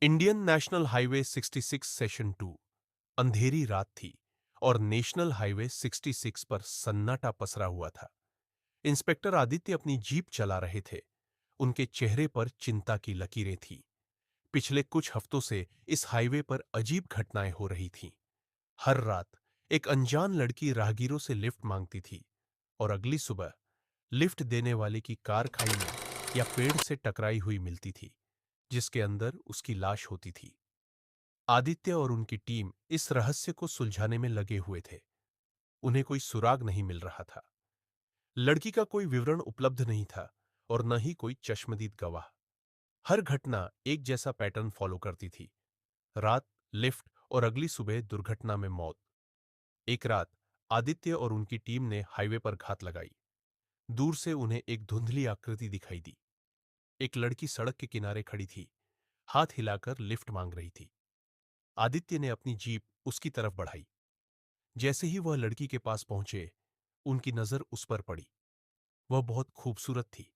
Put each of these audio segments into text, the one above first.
Indian national highway 66 session 2 अंधेरी रात थी और नेशनल हाईवे 66 पर सन्नाटा पसरा हुआ था। इंस्पेक्टर आदित्य अपनी जीप चला रहे थे। उनके चेहरे पर चिंता की लकीरें थीं। पिछले कुछ हफ्तों से इस हाईवे पर अजीब घटनाएं हो रही थीं। हर रात एक अनजान लड़की राहगीरों से लिफ्ट मांगती थी और अगली सुबह लिफ्ट देने वाले की कार खाई में या पेड़ से टकराई हुई मिलती थी, जिसके अंदर उसकी लाश होती थी। आदित्य और उनकी टीम इस रहस्य को सुलझाने में लगे हुए थे। उन्हें कोई सुराग नहीं मिल रहा था। लड़की का कोई विवरण उपलब्ध नहीं था और न ही कोई चश्मदीद गवाह। हर घटना एक जैसा पैटर्न फॉलो करती थी। रात, लिफ्ट और अगली सुबह दुर्घटना में मौत। एक रात आदित्य और उनकी टीम ने हाईवे पर घात लगाई। दूर से उन्हें एक धुंधली आकृति दिखाई दी। एक लड़की सड़क के किनारे खड़ी थी, हाथ हिलाकर लिफ्ट मांग रही थी। आदित्य ने अपनी जीप उसकी तरफ बढ़ाई। जैसे ही वह लड़की के पास पहुंचे, उनकी नजर उस पर पड़ी। वह बहुत खूबसूरत थी।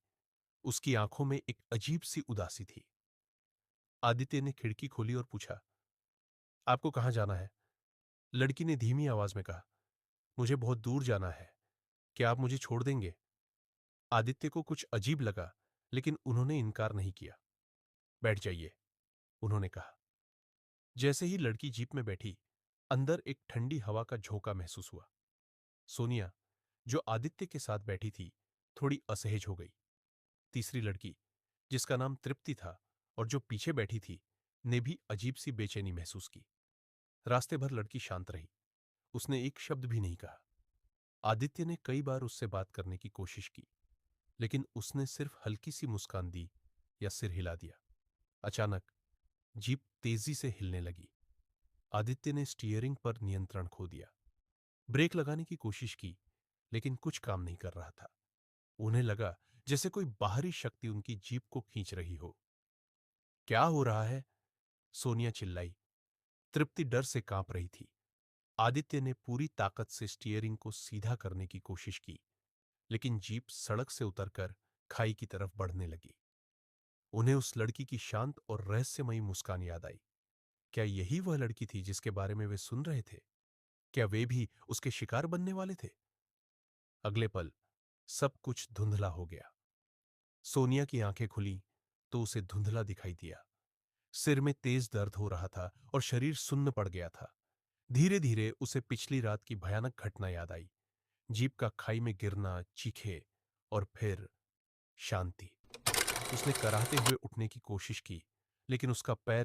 उसकी आंखों में एक अजीब सी उदासी थी। आदित्य ने खिड़की खोली और पूछा, आपको कहां जाना है? लड़की ने धीमी आवाज में कहा, मुझे बहुत दूर जाना है। क्या आप मुझे छोड़ देंगे? आदित्य को कुछ अजीब लगा, लेकिन उन्होंने इनकार नहीं किया। बैठ जाइए, उन्होंने कहा। जैसे ही लड़की जीप में बैठी, अंदर एक ठंडी हवा का झोंका महसूस हुआ। सोनिया, जो आदित्य के साथ बैठी थी, थोड़ी असहज हो गई। तीसरी लड़की, जिसका नाम तृप्ति था और जो पीछे बैठी थी, ने भी अजीब सी बेचैनी महसूस की। रास्ते भर लड़की शांत रही। उसने एक शब्द भी नहीं कहा। आदित्य ने कई बार उससे बात करने की कोशिश की, लेकिन उसने सिर्फ हल्की सी मुस्कान दी या सिर हिला दिया। अचानक जीप तेजी से हिलने लगी। आदित्य ने स्टीयरिंग पर नियंत्रण खो दिया। ब्रेक लगाने की कोशिश की, लेकिन कुछ काम नहीं कर रहा था। उन्हें लगा जैसे कोई बाहरी शक्ति उनकी जीप को खींच रही हो। क्या हो रहा है? सोनिया चिल्लाई। तृप्ति डर से कांप रही थी। आदित्य ने पूरी ताकत से स्टीयरिंग को सीधा करने की कोशिश की, लेकिन जीप सड़क से उतरकर खाई की तरफ बढ़ने लगी। उन्हें उस लड़की की शांत और रहस्यमयी मुस्कान याद आई। क्या यही वह लड़की थी जिसके बारे में वे सुन रहे थे? क्या वे भी उसके शिकार बनने वाले थे? अगले पल सब कुछ धुंधला हो गया। सोनिया की आंखें खुली तो उसे धुंधला दिखाई दिया। सिर में तेज दर्द हो रहा था और शरीर सुन्न पड़ गया था। धीरे धीरे उसे पिछली रात की भयानक घटना याद आई। जीप का खाई में गिरना, चीखे और फिर शांति। उसने कराहते हुए उठने की कोशिश की, लेकिन उसका पैर